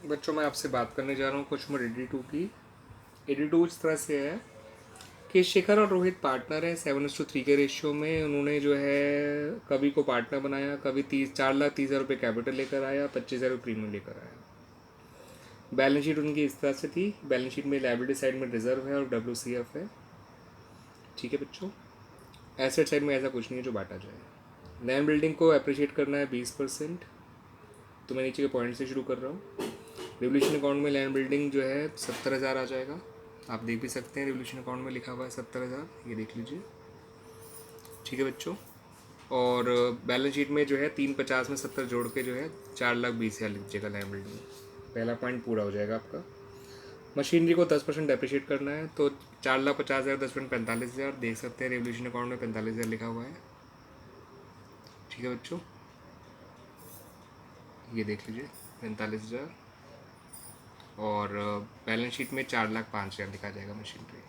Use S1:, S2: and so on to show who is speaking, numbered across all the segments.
S1: बच्चों मैं आपसे बात करने जा रहा हूँ क्वेश्चन नंबर 82 की। 82 इस तरह से है कि शिखर और रोहित पार्टनर हैं 7:3 के रेशियो में। उन्होंने जो है कवि को पार्टनर बनाया। कवि 4,30,000 रुपये कैपिटल लेकर आया, 25,000 प्रीमियम लेकर आया। बैलेंस शीट उनकी इस तरह से थी। बैलेंस शीट में लायबिलिटी साइड में रिजर्व है और WCF है। ठीक है बच्चों, एसेट साइड में ऐसा कुछ नहीं है जो बांटा जाए। लैंड बिल्डिंग को अप्रिशिएट करना है 20%। तो मैं नीचे के पॉइंट से शुरू कर रहा हूँ। रिवोल्यूशन अकाउंट में लैंड बिल्डिंग जो है 70,000 आ जाएगा। आप देख भी सकते हैं रिवोल्यूशन अकाउंट में लिखा हुआ है 70,000, ये देख लीजिए। ठीक है बच्चों, और बैलेंस शीट में जो है 350 में 70 जोड़ के जो है 4,20,000 लिख दीजिएगा लैंड बिल्डिंग। पहला पॉइंट पूरा हो जाएगा आपका। मशीनरी को 10% डेप्रिशिएट करना है तो 4,50,000 10% 45,000। देख सकते हैं रिवोल्यूशन अकाउंट में 45,000 लिखा हुआ है। ठीक है बच्चों, ये देख लीजिए 45,000, और बैलेंस शीट में 4,05,000 लिखा जाएगा मशीनरी।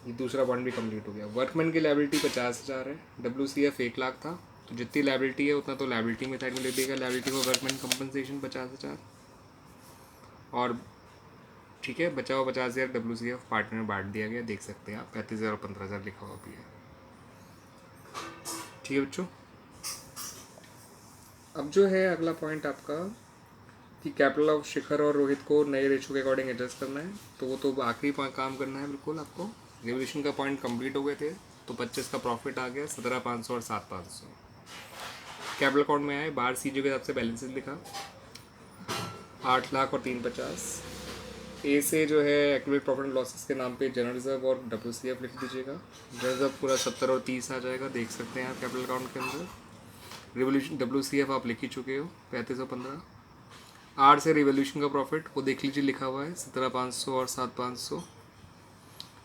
S1: ये दूसरा पॉइंट भी कंप्लीट हो गया। वर्कमैन की लायबिलिटी 50,000 है। WCF 1,00,000 था, तो जितनी लायबिलिटी है उतना तो लायबिलिटी मेथड में ले देगा। लायबिलिटी फॉर वर्कमैन कंपनसेशन 50,000, और ठीक है बचा हुआ 50,000 WCF पार्टनर में बांट दिया गया। देख सकते हैं आप 35,000 और 15,000 लिखा हुआ भी है। ठीक है बच्चों, अब जो है अगला पॉइंट आपका कि कैपिटल ऑफ शिखर और रोहित को नए रेशो के अकॉर्डिंग एडजस्ट करना है। तो वो तो आखिरी काम करना है बिल्कुल आपको। रिवोल्यूशन का पॉइंट कंप्लीट हो गए थे, तो 25 का प्रॉफिट आ गया, 17,500 और 7,500। कैपिटल अकाउंट में आए, बाहर CG के हिसाब से बैलेंसेस लिखा 8,00,000 और 350। ए से जो है एक्टिवेट प्रॉफिट एंड लॉसेस के नाम पे जनरल रिजर्व और WCF लिख दीजिएगा। जनरल रिजर्व पूरा 70 और 30 आ जाएगा, देख सकते हैं आप कैपिटल अकाउंट के अंदर। रिवोल्यूशन WCF आप लिख ही चुके हो 3515। आर से रिवोल्यूशन का प्रॉफिट वो देख लीजिए लिखा हुआ है 17,500 और 7,500।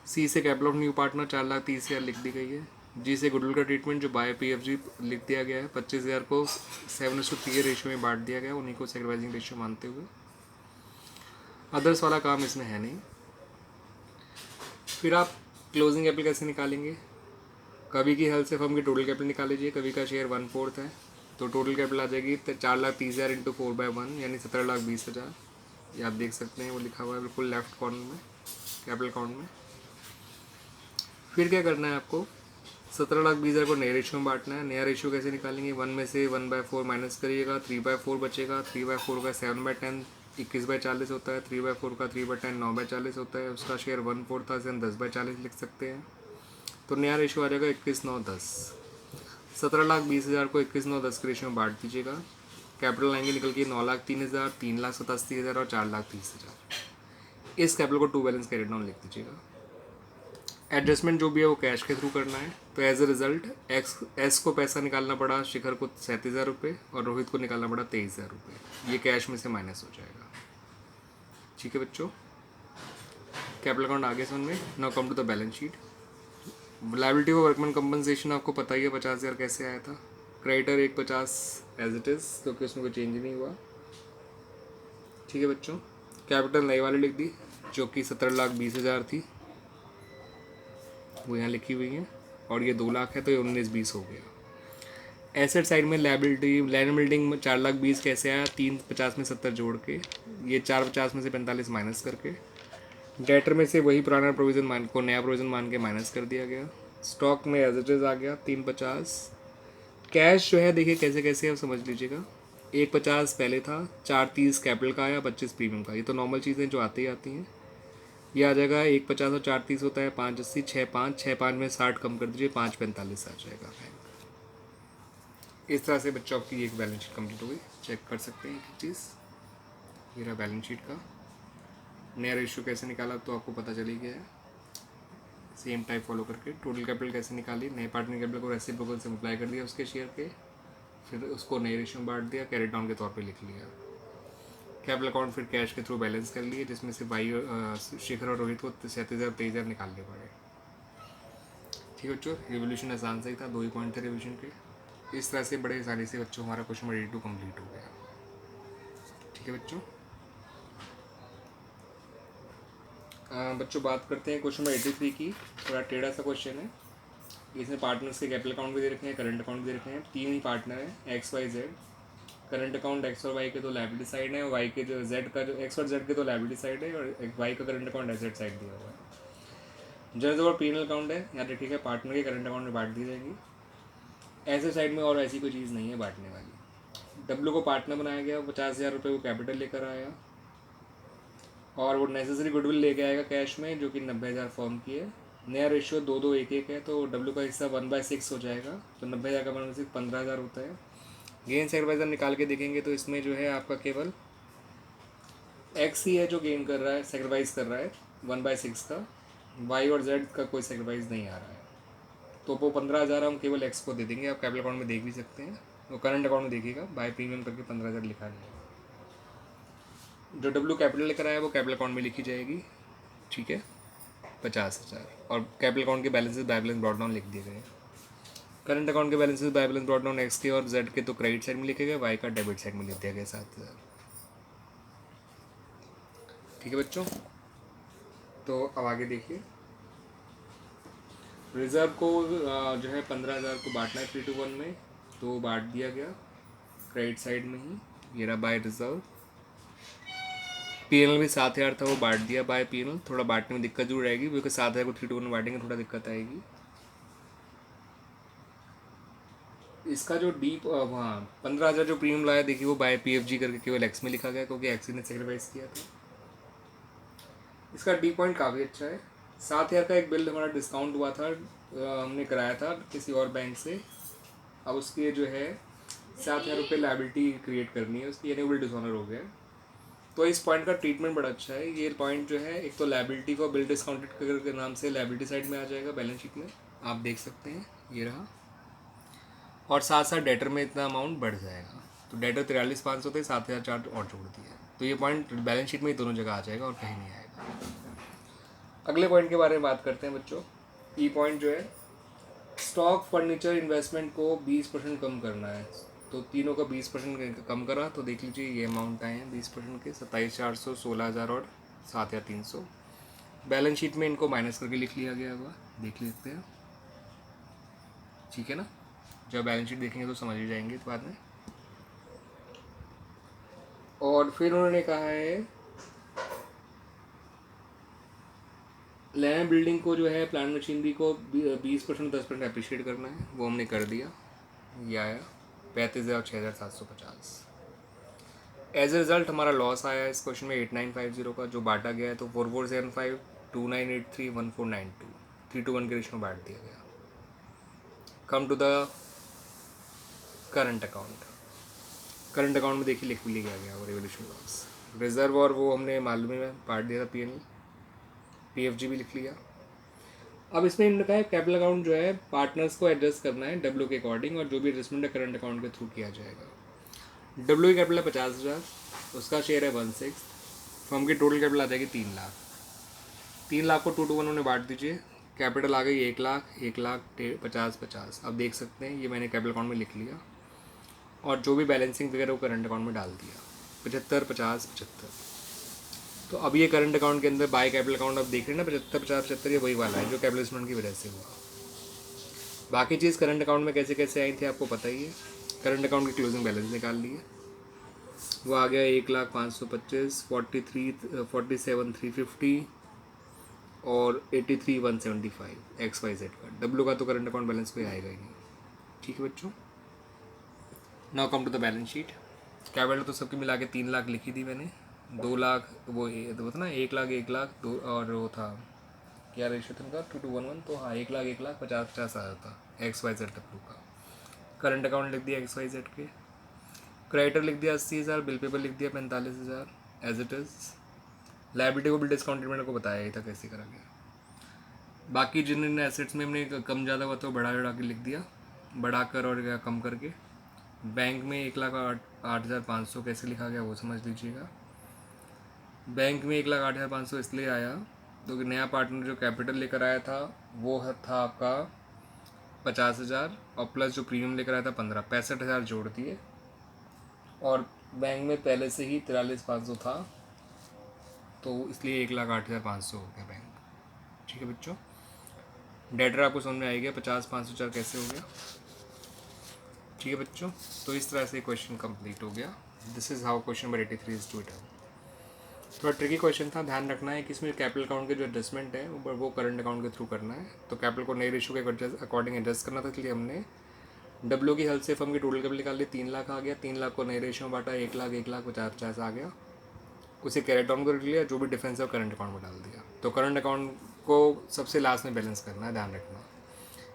S1: सी से कैपिटल ऑफ न्यू पार्टनर 4,30,000 लिख दी गई है। जी से गुडविल का ट्रीटमेंट जो बाय PFG लिख दिया गया है, 25,000 को 7:3 के रेशियो में बांट दिया गया, उन्हीं को सेक्रीफाइसिंग रेशियो मानते हुए। अदर्स वाला काम इसमें है नहीं। फिर आप क्लोजिंग कैपिटल कैसे निकालेंगे? कवि की हेल्प से फर्म की टोटल कैपिटल निकाल लीजिए। कवि का शेयर 1/4 है, तो टोटल कैपिटल आ जाएगी 4,30,000 इंटू 4/1 यानी 17,20,000। ये आप देख सकते हैं वो लिखा हुआ है बिल्कुल लेफ्ट कॉर्नर में कैपिटल अकाउंट में। फिर क्या करना है आपको? 17,20,000 को नए रेशियो में बांटना है। नया रेशियो कैसे निकालेंगे? 1 में से 1/4 माइनस करिएगा, 3/4 बचेगा। 3/4 का 7/10 21/40 होता है। 3/4 का 3/10 9/40 होता है। उसका शेयर 1/4 था, इसे हम 10/40 लिख सकते हैं। तो नया रेशियो आ जाएगा 21,910। 17,20,000 को 21,910 के रेशियो में बांट दीजिएगा। कैपिटल आएंगे निकल के 9,03,000, 3,87,000 और 4,30,000। इस कैपिटल को टू बैलेंस कैरी डाउन लिख दीजिएगा। एडजस्टमेंट जो भी है वो कैश के थ्रू करना है। तो एज अ रिजल्ट एस को पैसा निकालना पड़ा शिखर को 37,000 रुपये और रोहित को निकालना पड़ा 23,000 रुपये। ये कैश में से माइनस हो जाएगा। ठीक है बच्चों, कैपिटल अकाउंट आगे समझ में। Now come to the balance sheet. Liability for workman compensation आपको पता ही है 50,000 कैसे आया था। क्रेडिटर 150 एज इट इज़, क्योंकि उसमें कोई चेंज नहीं हुआ। ठीक है बच्चों, कैपिटल नई वाली लिख दी जो कि 17,20,000 थी, वो यहाँ लिखी हुई है, और ये 2,00,000 है तो ये 19,20 हो गया। एसेट साइड में लायबिलिटी लैंड बिल्डिंग में 4,20,000 कैसे आया? 350 में 70 जोड़ के, ये 450 में से 45 माइनस करके। डेटर में से वही पुराना प्रोविज़न मान को नया प्रोविज़न मान के माइनस कर दिया गया। स्टॉक में एज इट इज़ आ गया 350। कैश जो है देखिए कैसे कैसे आप समझ लीजिएगा। 150 पहले था, 430 कैपिटल का आया, 25 प्रीमियम का। ये तो नॉर्मल चीज़ें जो आती ही आती हैं। ये आ जाएगा 150 और 430 होता है 580, 6,5 में 60 कम कर दीजिए, 5,45 आ जाएगा बैंक। इस तरह से बच्चों आपकी एक बैलेंस शीट कंप्लीट हो गई। चेक कर सकते हैं एक चीज़, ये रहा बैलेंस शीट का। नया रेशियो कैसे निकाला तो आपको पता चली गया है। सेम टाइप फॉलो करके टोटल कैपिटल कैसे निकाली, नए पार्टनर कैपिटल को रेसिप्रोकल से मल्टीप्लाई कर दिया उसके शेयर के, फिर उसको नए रेशियो में बांट दिया, कैरी डाउन के तौर पे लिख लिया। कैपिटल अकाउंट फिर कैश के थ्रू बैलेंस कर लिए, जिसमें से भाई शिखर और रोहित को 37,000 23,000 निकालने पड़े। ठीक है बच्चों, रिवोल्यूशन आसान से ही था, 2 ही पॉइंट थे रिवोल्यूशन के। इस तरह से बड़े आसानी से बच्चों हमारा क्वेश्चन नंबर 82 कंप्लीट हो गया। ठीक है बच्चों, बच्चों बात करते हैं क्वेश्चन नंबर 83 की। थोड़ा टेढ़ा सा क्वेश्चन है। इसमें पार्टनर्स के कैपिटल अकाउंट भी दे रखे हैं, करंट अकाउंट भी दे रखे हैं। 3 ही पार्टनर हैं XYZ। करंट अकाउंट एक्स और वाई के तो लायबिलिटी साइड है, वाई के जो जेड का जो एक्स और जेड के तो लायबिलिटी साइड है, और वाई का करंट अकाउंट एसेट साइड दिया हुआ है। जनरल और पीएनएल अकाउंट है यहाँ पे, ठीक है, पार्टनर के करंट अकाउंट में बांट दी जाएगी। ऐसे साइड में और ऐसी कोई चीज़ नहीं है बांटने वाली। डब्ल्यू को पार्टनर बनाया गया, 50,000 रुपये वो कैपिटल लेकर आया, और वो नेसेसरी गुडविल लेके आएगा कैश में, जो कि 90,000 फर्म की है। नया रेशियो 2-2-1-1 है, तो डब्ल्यू का हिस्सा 1/6 हो जाएगा, तो 90,000 का 1/6 15,000 होता है। गेन सेक्रीफाइस निकाल के देखेंगे तो इसमें जो है आपका केवल एक्स ही है जो गेन कर रहा है, सेक्रीफाइस कर रहा है 1/6 का, वाई और जेड का कोई सेक्रीफाइस नहीं आ रहा है। तो वो 15,000 हम केवल एक्स को दे देंगे, आप कैपिटल अकाउंट में देख भी सकते हैं, वो करंट अकाउंट में देखिएगा, बाय प्रीमियम करके 15,000 लिखा है। जो डब्ल्यू कैपिटल लेकर आया वो कैपिटल अकाउंट में लिखी जाएगी, ठीक है, 50,000, और कैपिटल अकाउंट के balances by balance brought down लिख दिए गए। करंट अकाउंट के balances by balance brought down x के और जेड के तो क्रेडिट साइड में लिखे गए, वाई का डेबिट साइड में लिख दिया गया 7,000। ठीक है बच्चों, तो अब आगे देखिए। रिजर्व को जो है 15,000 को बांटना है 3-1 में, तो बांट दिया गया क्रेडिट साइड में ही, ये रहा बाय रिजर्व। पीएनएल भी 7,000 था, वो बांट दिया बाय पीएनएल। थोड़ा बांटने में दिक्कत जरूर आएगी क्योंकि 7,000 को 3-1 में बांटेंगे, थोड़ा दिक्कत आएगी। इसका जो डीप वहाँ 15,000 जो प्रीमियम लाया, देखिए वो बाय पीएफजी करके केवल एक्स में लिखा गया क्योंकि एक्स ने सेक्रीफाइस किया था। इसका डी पॉइंट काफ़ी अच्छा है। 7,000 का एक बिल हमारा डिस्काउंट हुआ था, हमने कराया था किसी और बैंक से, अब उसके जो है 7,000 रुपये लाइबिलिटी क्रिएट करनी है उसकी, यानी बिल डिसऑनर हो गया। तो इस पॉइंट का ट्रीटमेंट बड़ा अच्छा है। ये पॉइंट जो है, एक तो लाइबिलिटी को बिल डिस्काउंटेड के नाम से लाइबिलिटी साइड में आ जाएगा बैलेंस शीट में, आप देख सकते हैं, ये रहा, और साथ साथ डेटर में इतना अमाउंट बढ़ जाएगा, तो डेटर 43,500 थे, 7,004 और जोड़ दिया, तो ये पॉइंट बैलेंस शीट में ही दोनों जगह आ जाएगा और कहीं नहीं आएगा। अगले पॉइंट के बारे में बात करते हैं बच्चों। ई पॉइंट जो है, स्टॉक फर्नीचर इन्वेस्टमेंट को 20% कम करना है, तो तीनों का 20% कम करा, तो देख लीजिए ये अमाउंट आए हैं 20% के, 27,400, 16,000 और 7,300। बैलेंस शीट में इनको माइनस करके लिख लिया गया होगा, देख लेते हैं, ठीक है ना। जब बैलेंस शीट देखेंगे तो समझ ही जाएंगे बाद में। और फिर उन्होंने कहा है लैंड बिल्डिंग को जो है, प्लान मशीनरी को 20% 10% अप्रिशिएट करना है, वो हमने कर दिया, ये आया 35,006,750। एज ए रिजल्ट हमारा लॉस आया इस क्वेश्चन में 8950 का, जो बांटा गया है, तो 4475, 2983, 1492, 3-1 के रेशियो में बांट दिया गया। Come to the current account. Current account में देखिए लिख भी लिया गया वो रिवोल्यूशन लॉस, रिजर्व और वो हमने मालूम में बांट दिया था, पीएनएल पीएफजी भी लिख लिया। अब इसमें इन्होंने कहा है कैपिटल अकाउंट जो है पार्टनर्स को एडजस्ट करना है डब्ल्यू के अकॉर्डिंग, और जो भी एडजस्टमेंट है करंट अकाउंट के थ्रू किया जाएगा। डब्ल्यू की कैपिटल है 50,000, उसका शेयर है 1/6, फर्म की टोटल कैपिटल आ जाएगी 3 लाख। 3 लाख को 2-1 में बांट दीजिए, कैपिटल आ गई 1 लाख, 1 लाख 50-50। अब देख सकते हैं ये मैंने कैपिटल अकाउंट में लिख लिया, और जो भी बैलेंसिंग वगैरह वो करंट अकाउंट में डाल दिया, 75, 50, 75। तो अब ये करंट अकाउंट के अंदर बाय कैपिटल अकाउंट आप देख रहे हैं ना, 75, 50, 75, ये वही वाला है जो कैपिटल इन्वेस्टमेंट की वजह से हुआ। बाकी चीज़ करंट अकाउंट में कैसे कैसे आई थी आपको पता ही है। करंट अकाउंट की क्लोजिंग बैलेंस निकाल लिए, वो आ गया 1,05,25, 47,350 और 83,175 XYZ का। डब्ल्यू का तो करंट अकाउंट बैलेंस कोई आएगा ही नहीं, ठीक है बच्चों। Now come to the balance sheet. Capital तो सबकी मिला के 3 लाख लिखी थी मैंने, 2 लाख वो था ना, 1 लाख 1 लाख 2, और वो था क्या रेशियो था उनका 2-1, तो हाँ 1 लाख 1 लाख 50-50 आया था XYZ डब्ल्यू का। करंट अकाउंट लिख दिया XYZ के, क्रेडिटर लिख दिया 80,000, बिल पेपर लिख दिया 45,000 एज इट इज़। लाइबिलिटी को बिल डिस्काउंटेड मैंने को बताया ही था कैसे करा गया। बाकी जिन एसेट्स में हमने कम ज़्यादा हुआ तो बढ़ा चढ़ा के लिख दिया, बढ़ाकर और क्या कम करके। बैंक में 1,08,500 कैसे लिखा गया वो समझ लीजिएगा। बैंक में 1,08,500 इसलिए आया क्योंकि नया पार्टनर जो कैपिटल लेकर आया था वो था आपका 50,000, और प्लस जो प्रीमियम लेकर आया था 15, 65,000 जोड़ दिए, और बैंक में पहले से ही 43,500 था, तो इसलिए 1,08,500 हो गया बैंक। ठीक है बच्चों, डेटर आपको समझ में आ गया 50,504 कैसे हो गया। ठीक है बच्चों, तो इस तरह से क्वेश्चन कंप्लीट हो गया। This is how question number 83 is to done. थोड़ा ट्रिकी क्वेश्चन था, ध्यान रखना है कि इसमें कैपिटल अकाउंट के जो एडजस्टमेंट है वो करंट अकाउंट के थ्रू करना है। तो कैपिटल को नए रेशियो के अकॉर्डिंग एडजस्ट करना था, इसलिए हमने डब्ल्यू की हेल्प से फर्म की टोटल कैपिटल निकाल ली। 3 लाख आ गया, 3 लाख को नए रेशियो में बांटा, 1 लाख 50 आ गया, उसे कैरेट डाउन कर लिया, जो भी डिफरेंस है वो करंट अकाउंट में डाल दिया। तो करंट अकाउंट को सबसे लास्ट में बैलेंस करना है, ध्यान रखना।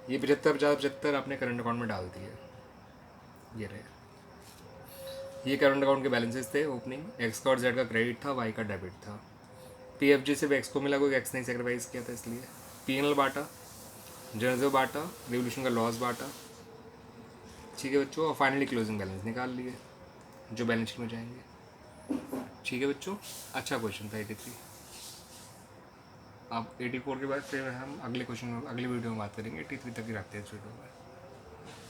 S1: ये 75 आपने करंट अकाउंट में डाल दिए, ये रहे। ये करंट अकाउंट के बैलेंसेस थे ओपनिंग। एक्स का और जेड का क्रेडिट था, वाई का डेबिट था। पीएफजी सिर्फ एक्स को मिला, कोई एक्स नहीं सेक्रीफाइस किया था, इसलिए पीएनएल बांटा, जनरल बांटा, रिवोल्यूशन का लॉस बांटा। ठीक है बच्चों, और फाइनली क्लोजिंग बैलेंस निकाल लिए जो बैलेंस शीट में जाएंगे। ठीक है बच्चों, अच्छा क्वेश्चन था 83। अब 84 के बाद फिर हम अगले क्वेश्चन में अगले वीडियो में बात करेंगे। 83 तक ही रखते हैं इस वीडियो में।